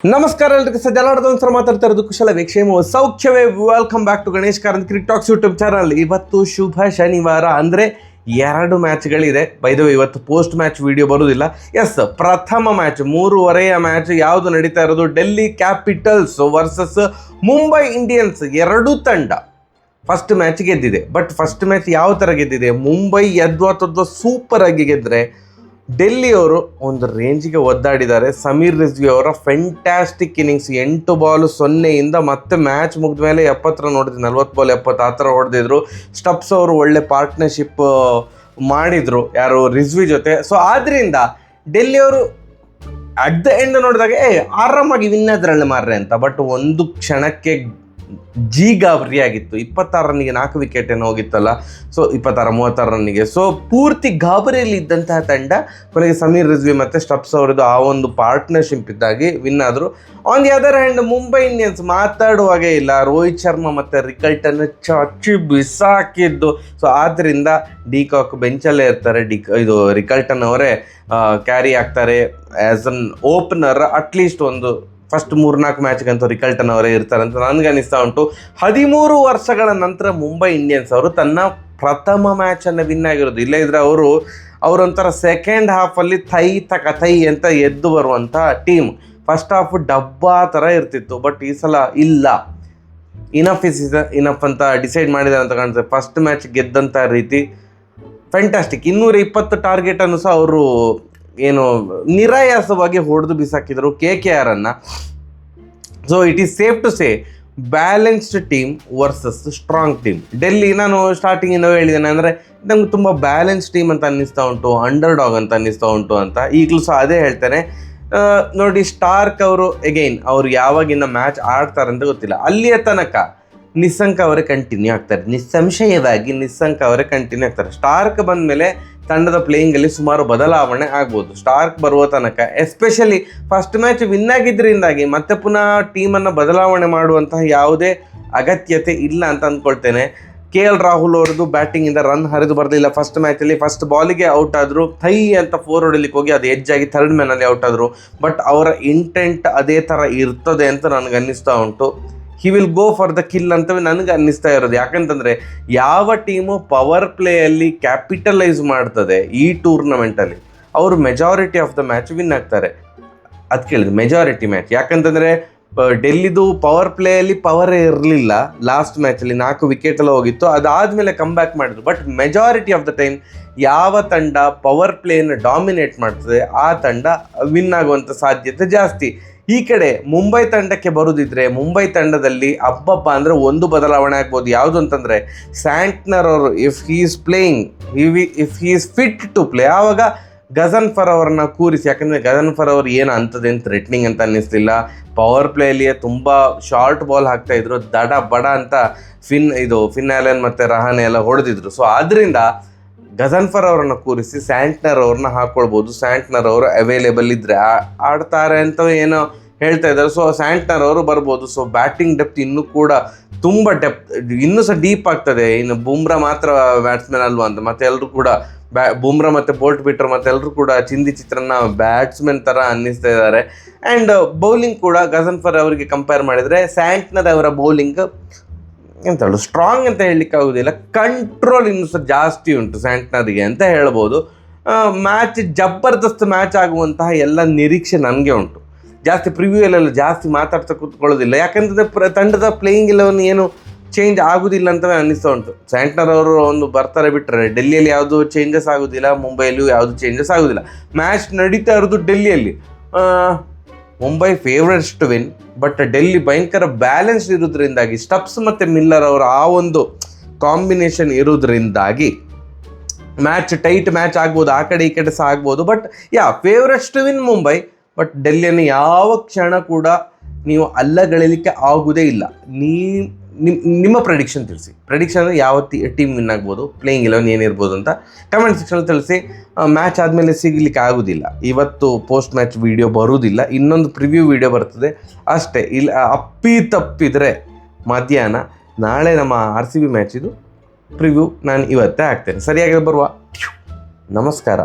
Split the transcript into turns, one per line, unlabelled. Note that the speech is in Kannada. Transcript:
ನಮಸ್ಕಾರ ಎಲ್ರಿಗೂ ಸಜ್ಜಲಾಡದೊಂದ್ಸಲ ಮಾತಾಡ್ತಾ ಇರೋದು ಕುಶಲ ಕ್ಷೇಮ ಸೌಖ್ಯವೇ. Welcome back to Ganesh Karanth cricket talks YouTube channel. ಇವತ್ತು ಶುಭ ಶನಿವಾರ, ಅಂದರೆ 2 ಮ್ಯಾಚ್ಗಳಿದೆ. ಬೈದವ ಇವತ್ತು ಪೋಸ್ಟ್ ಮ್ಯಾಚ್ ವಿಡಿಯೋ ಬರುವುದಿಲ್ಲ. ಎಸ್, ಪ್ರಥಮ ಮ್ಯಾಚ್ 3:30 ಮ್ಯಾಚ್ ಯಾವುದು ನಡೀತಾ ಇರೋದು, Delhi Capitals versus Mumbai Indians. 2 ತಂಡ ಫಸ್ಟ್ ಮ್ಯಾಚ್ ಗೆದ್ದಿದೆ. ಬಟ್ ಫಸ್ಟ್ ಮ್ಯಾಚ್ ಯಾವ ಥರ ಗೆದ್ದಿದೆ, ಮುಂಬೈ ಎದ್ವಾತದ್ದು ಸೂಪರ್ ಆಗಿ ಗೆದ್ದರೆ ಡೆಲ್ಲಿಯವರು ಒಂದು ರೇಂಜಿಗೆ ಒದ್ದಾಡಿದ್ದಾರೆ. ಸಮೀರ್ ರಿಜ್ವಿ ಅವರ ಫೆಂಟ್ಯಾಸ್ಟಿಕ್ ಇನ್ನಿಂಗ್ಸ್, 8 ಬಾಲ್ 0 ಮತ್ತೆ ಮ್ಯಾಚ್ ಮುಗಿದ ಮೇಲೆ 70 ರನ್ ಹೊಡೆದಿದ್ರು, 40 ಬಾಲ್ 70 ಆ ಥರ ಹೊಡೆದಿದ್ರು. ಸ್ಟಬ್ಸ್ ಅವರು ಒಳ್ಳೆ ಪಾರ್ಟ್ನರ್ಶಿಪ್ ಮಾಡಿದರು ಯಾರು, ರಿಜ್ವಿ ಜೊತೆ. ಸೊ ಆದ್ದರಿಂದ ಡೆಲ್ಲಿಯವರು ಅಟ್ ದ ಎಂಡ್ ನೋಡಿದಾಗ ಆರಾಮಾಗಿ ವಿನ್ ಆದ್ರಲ್ಲ ಮಾರ್ರೆ ಅಂತ. ಬಟ್ ಒಂದು ಕ್ಷಣಕ್ಕೆ ಗಾಬರಿಯಾಗಿತ್ತು. 26 ರನ್ನಿಗೆ 4 ವಿಕೆಟ್ ಏನೋ ಹೋಗಿತ್ತಲ್ಲ. ಸೊ 26-36 ರನ್ನಿಗೆ. ಸೊ ಪೂರ್ತಿ ಗಾಬರಿಯಲ್ಲಿ ಇದ್ದಂತಹ ತಂಡ ಕೊನೆಗೆ ಸಮೀರ್ ರಿಜ್ವಿ ಮತ್ತು ಸ್ಟಬ್ಸ್ ಅವರದ್ದು ಆ ಒಂದು ಪಾರ್ಟ್ನರ್ಶಿಪ್ ಇದ್ದಾಗಿ ವಿನ್ ಆದರು. On the other hand Mumbai Indians ಮಾತಾಡುವಾಗೇ ಇಲ್ಲ. ರೋಹಿತ್ ಶರ್ಮಾ ಮತ್ತು ರಿಕಲ್ಟನ್ ಚಚ್ಚಿ ಬಿಸಾಕಿದ್ದು. ಸೊ ಆದ್ದರಿಂದ ಡಿಕಾಕ್ ಬೆಂಚಲ್ಲೇ ಇರ್ತಾರೆ. ಇದು ರಿಕಲ್ಟನ್ ಅವರೇ ಕ್ಯಾರಿ ಆಗ್ತಾರೆ ಆ್ಯಸ್ ಅನ್ ಓಪನರ್. ಅಟ್ಲೀಸ್ಟ್ ಒಂದು ಫಸ್ಟ್ 3-4 ಮ್ಯಾಚ್ಗಂತೂ ರಿಕಲ್ಟನ್ ಅವರೇ ಇರ್ತಾರೆ ಅಂತ ನನಗೆ ಅನಿಸ್ತಾ ಉಂಟು. 13 ವರ್ಷಗಳ ನಂತರ ಮುಂಬೈ ಇಂಡಿಯನ್ಸ್ ಅವರು ತನ್ನ ಪ್ರಥಮ ಮ್ಯಾಚನ್ನು ವಿನ್ ಆಗಿರೋದು. ಇಲ್ಲೇ ಇದ್ರೆ ಅವರೊಂಥರ ಸೆಕೆಂಡ್ ಹಾಫಲ್ಲಿ ಥೈ ಅಂತ ಎದ್ದು ಬರುವಂಥ ಟೀಮ್. ಫಸ್ಟ್ ಹಾಫ್ ಡಬ್ಬಾ ಥರ ಇರ್ತಿತ್ತು. ಬಟ್ ಈ ಸಲ ಇಲ್ಲ, ಇನಫ್ ಅಂತ ಡಿಸೈಡ್ ಮಾಡಿದ್ದಾರೆ ಅಂತ ಕಾಣಿಸುತ್ತೆ. ಫಸ್ಟ್ ಮ್ಯಾಚ್ ಗೆದ್ದಂಥ ರೀತಿ ಫ್ಯಾಂಟಾಸ್ಟಿಕ್. 220 ಟಾರ್ಗೆಟನ್ನು ಸಹ ಅವರು ಏನು ನಿರಾಯಾಸವಾಗಿ ಹೊಡೆದು ಬಿಸಾಕಿದರು KKR ಅನ್ನು. So it is safe to say balanced team versus strong team. Delhi ನಾನು ಸ್ಟಾರ್ಟಿಂಗಿಂದ ಹೇಳಿದ್ದೇನೆ, ಅಂದರೆ ನಮ್ಗೆ ತುಂಬ ಬ್ಯಾಲೆನ್ಸ್ ಟೀಮ್ ಅಂತ ಅನ್ನಿಸ್ತಾ ಉಂಟು, ಅಂಡರ್ ಡಾಗ್ ಅಂತ ಅನ್ನಿಸ್ತಾ ಉಂಟು ಅಂತ. ಈಗಲೂ ಸಹ ಅದೇ ಹೇಳ್ತೇನೆ. ನೋಡಿ, ಸ್ಟಾರ್ಕ್ ಅವರು ಎಗೈನ್ ಅವರು ಯಾವಾಗಿಂದ ಮ್ಯಾಚ್ ಆಡ್ತಾರೆ ಅಂತ ಗೊತ್ತಿಲ್ಲ. ಅಲ್ಲಿಯ ತನಕ ನಿಸ್ಸಂಕ ಅವರೇ ಕಂಟಿನ್ಯೂ ಆಗ್ತಾರೆ, ನಿಸ್ಸಂಶಯವಾಗಿ ನಿಸ್ಸಂಕ ಅವರೇ ಕಂಟಿನ್ಯೂ ಆಗ್ತಾರೆ. ಸ್ಟಾರ್ಕ್ ಬಂದ ಮೇಲೆ ತಂಡದ ಪ್ಲೇಯಿಂಗಲ್ಲಿ ಸುಮಾರು ಬದಲಾವಣೆ ಆಗ್ಬೋದು. ಸ್ಟಾರ್ಕ್ ಬರುವ ತನಕ, ಎಸ್ಪೆಷಲಿ ಫಸ್ಟ್ ಮ್ಯಾಚ್ ವಿನ್ ಆಗಿದ್ದರಿಂದಾಗಿ ಮತ್ತೆ ಪುನಃ ಟೀಮನ್ನು ಬದಲಾವಣೆ ಮಾಡುವಂತಹ ಯಾವುದೇ ಅಗತ್ಯತೆ ಇಲ್ಲ ಅಂತ ಅಂದ್ಕೊಳ್ತೇನೆ. KL ರಾಹುಲ್ ಅವ್ರದ್ದು ಬ್ಯಾಟಿಂಗಿಂದ ರನ್ ಹರಿದು ಬರಲಿಲ್ಲ. ಫಸ್ಟ್ ಮ್ಯಾಚಲ್ಲಿ ಫಸ್ಟ್ ಬಾಲಿಗೆ ಔಟ್ ಆದರು. ಥೈ ಅಂತ 4 ಹೊಡಿಲಿಕ್ಕೆ ಹೋಗಿ ಅದು ಎಡ್ಜಾಗಿ 3rd ಮ್ಯಾನಲ್ಲಿ ಔಟ್ ಆದರು. ಬಟ್ ಅವರ ಇಂಟೆಂಟ್ ಅದೇ ಥರ ಇರ್ತದೆ ಅಂತ ನನಗೆ ಅನ್ನಿಸ್ತಾ ಉಂಟು. He will go for the kill ಅಂತವೇ ನನಗೆ ಅನ್ನಿಸ್ತಾ ಇರೋದು. ಯಾಕಂತಂದರೆ ಯಾವ ಟೀಮು ಪವರ್ ಪ್ಲೇಯಲ್ಲಿ ಕ್ಯಾಪಿಟಲೈಸ್ ಮಾಡ್ತದೆ ಈ ಟೂರ್ನಮೆಂಟಲ್ಲಿ, ಅವರು majority of the match win ಆಗ್ತಾರೆ. ಅದು ಕೇಳಿದೆ, ಮೆಜಾರಿಟಿ ಮ್ಯಾಚ್. ಯಾಕಂತಂದರೆ ಡೆಲ್ಲಿದು ಪವರ್ ಪ್ಲೇಯಲ್ಲಿ ಪವರೇ ಇರಲಿಲ್ಲ. ಲಾಸ್ಟ್ ಮ್ಯಾಚಲ್ಲಿ 4 ವಿಕೆಟೆಲ್ಲ ಹೋಗಿತ್ತು. ಅದಾದಮೇಲೆ ಕಮ್ ಬ್ಯಾಕ್ ಮಾಡಿದ್ರು. But majority of the time ಯಾವ ತಂಡ ಪವರ್ ಪ್ಲೇಯನ್ನು ಡಾಮಿನೇಟ್ ಮಾಡ್ತದೆ ಆ ತಂಡ ವಿನ್ ಆಗುವಂಥ ಸಾಧ್ಯತೆ ಜಾಸ್ತಿ. ಈ ಕಡೆ ಮುಂಬೈ ತಂಡಕ್ಕೆ ಬರೋದಿದ್ರೆ, ಮುಂಬೈ ತಂಡದಲ್ಲಿ ಅಬ್ಬಬ್ಬ ಅಂದರೆ ಒಂದು ಬದಲಾವಣೆ ಆಗ್ಬೋದು. ಯಾವುದು ಅಂತಂದರೆ ಸ್ಯಾಂಟ್ನರ್ ಅವರು if he is fit to play, ಆವಾಗ ಗಜನ್ಫರ್ ಅವರನ್ನ ಕೂರಿಸಿ. ಯಾಕಂದರೆ ಗಜನ್ಫರ್ ಅವರು ಏನು ಅಂತದೆ ಥ್ರೆಟ್ನಿಂಗ್ ಅಂತ ಅನ್ನಿಸ್ತಿಲ್ಲ. ಪವರ್ ಪ್ಲೇಯಲ್ಲಿಯೇ ತುಂಬ ಶಾರ್ಟ್ ಬಾಲ್ ಹಾಕ್ತಾಯಿದ್ರು, ದಡ ಬಡ ಅಂತ ಫಿನ್ ಆ್ಯಲನ್ ಮತ್ತು ರಹಾನೆ ಎಲ್ಲ ಹೊಡೆದಿದ್ರು. ಸೊ ಆದ್ದರಿಂದ ಗಜನ್ಫರ್ ಅವರನ್ನು ಕೂರಿಸಿ ಸ್ಯಾಂಟ್ನರ್ ಅವ್ರನ್ನ ಹಾಕ್ಕೊಳ್ಬೋದು. ಸ್ಯಾಂಟ್ನರ್ ಅವರು ಅವೈಲೇಬಲ್ ಇದ್ದರೆ ಆಡ್ತಾರೆ ಅಂತ ಏನೋ ಹೇಳ್ತಾ ಇದ್ದಾರೆ. ಸೊ ಸ್ಯಾಂಟ್ನರ್ ಅವರು ಬರ್ಬೋದು. ಸೊ ಬ್ಯಾಟಿಂಗ್ ಡೆಪ್ತ್ ಇನ್ನೂ ಕೂಡ ತುಂಬ ಇನ್ನೂ ಸಹ ಡೀಪ್ ಆಗ್ತದೆ. ಇನ್ನು ಬುಮ್ರಾ ಮಾತ್ರ ಬ್ಯಾಟ್ಸ್ಮನ್ ಅಲ್ವಾ ಅಂತ ಮತ್ತೆ ಎಲ್ಲರೂ ಕೂಡ ಬುಮ್ರಾ ಮತ್ತು ಬೋಲ್ಟ್ ಬಿಟ್ಟರು ಮತ್ತೆ ಎಲ್ಲರೂ ಕೂಡ ಚಿಂದಿ ಚಿತ್ರನ ಬ್ಯಾಟ್ಸ್ಮನ್ ಥರ ಅನ್ನಿಸ್ತಾ ಇದ್ದಾರೆ. ಆ್ಯಂಡ್ ಬೌಲಿಂಗ್ ಕೂಡ ಗಜನ್ಫರ್ ಅವರಿಗೆ ಕಂಪೇರ್ ಮಾಡಿದರೆ ಸ್ಯಾಂಟ್ನರ್ ಅವರ ಬೌಲಿಂಗ್ ಎಂತ ಹೇಳೋದು, ಸ್ಟ್ರಾಂಗ್ ಅಂತ ಹೇಳಲಿಕ್ಕೆ ಆಗೋದಿಲ್ಲ, ಕಂಟ್ರೋಲ್ ಇನ್ನೂ ಸಹ ಜಾಸ್ತಿ ಉಂಟು ಸ್ಯಾಂಟ್ನರ್ಗೆ ಅಂತ ಹೇಳ್ಬೋದು. ಮ್ಯಾಚ್ ಜಬರ್ದಸ್ತ್ ಮ್ಯಾಚ್ ಆಗುವಂತಹ ಎಲ್ಲ ನಿರೀಕ್ಷೆ ನನಗೆ ಉಂಟು. ಜಾಸ್ತಿ ಪ್ರಿವ್ಯೂಯಲ್ಲೆಲ್ಲ ಜಾಸ್ತಿ ಮಾತಾಡ್ತಾ ಕೂತ್ಕೊಳ್ಳೋದಿಲ್ಲ. ಯಾಕಂತಂದರೆ ತಂಡದ ಪ್ಲೇಯಿಂಗ್ ಎಲ್ಲವನ್ನು ಏನು ಚೇಂಜ್ ಆಗೋದಿಲ್ಲ ಅಂತಲೇ ಅನ್ನಿಸ್ತಾ ಉಂಟು. ಸ್ಯಾಂಟ್ನರ್ ಅವರು ಒಂದು ಬರ್ತಾರೆ ಬಿಟ್ಟರೆ ಡೆಲ್ಲಿಯಲ್ಲಿ ಯಾವುದು ಚೇಂಜಸ್ ಆಗೋದಿಲ್ಲ, ಮುಂಬೈಯಲ್ಲಿಯೂ ಯಾವುದು ಚೇಂಜಸ್ ಆಗೋದಿಲ್ಲ. ಮ್ಯಾಚ್ ನಡೀತಾ ಇರೋದು ಡೆಲ್ಲಿಯಲ್ಲಿ. Mumbai favourites to win. But Delhi ಭಯಂಕರ ಬ್ಯಾಲೆನ್ಸ್ ಇರೋದ್ರಿಂದಾಗಿ, ಸ್ಟಬ್ಸ್ ಮತ್ತು ಮಿಲ್ಲರ್ ಅವರ ಆ ಒಂದು ಕಾಂಬಿನೇಷನ್ ಇರೋದ್ರಿಂದಾಗಿ ಮ್ಯಾಚ್ ಟೈಟ್ ಮ್ಯಾಚ್ ಆಗ್ಬೋದು. ಆ ಕಡೆ ಈ ಕಡೆ ಸಹ ಆಗ್ಬೋದು. But favourites to win Mumbai. But ಡೆಲ್ಲಿಯನ್ನು ಯಾವ ಕ್ಷಣ ಕೂಡ ನೀವು ಅಲ್ಲಗಳೆಯಲಿಕ್ಕೆ ಆಗೋದೇ ಇಲ್ಲ. ನಿಮ್ಮ ಪ್ರೆಡಿಕ್ಷನ್ ತಿಳಿಸಿ. ಪ್ರೆಡಿಕ್ಷನ್ ಅಂದರೆ ಯಾವ ಟೀಮ್ ವಿನ್ ಆಗ್ಬೋದು, ಪ್ಲೇಯಿಂಗ್ 11 ಏನಿರ್ಬೋದು ಅಂತ ಕಮೆಂಟ್ ಸೆಕ್ಷನಲ್ಲಿ ತಿಳಿಸಿ. ಮ್ಯಾಚ್ ಆದಮೇಲೆ ಸಿಗಲಿಕ್ಕೆ ಆಗೋದಿಲ್ಲ. ಇವತ್ತು ಪೋಸ್ಟ್ ಮ್ಯಾಚ್ ವಿಡಿಯೋ ಬರೋದಿಲ್ಲ, ಇನ್ನೊಂದು ಪ್ರಿವ್ಯೂ ವಿಡಿಯೋ ಬರ್ತದೆ ಅಷ್ಟೇ. ಇಲ್ಲ ತಪ್ಪಿದರೆ ಮಧ್ಯಾಹ್ನ ನಾಳೆ ನಮ್ಮ RCB ಮ್ಯಾಚಿದು ಪ್ರಿವ್ಯೂ ನಾನು ಇವತ್ತೇ ಹಾಕ್ತೇನೆ. ಸರಿಯಾಗಿ ಬರುವ. ನಮಸ್ಕಾರ.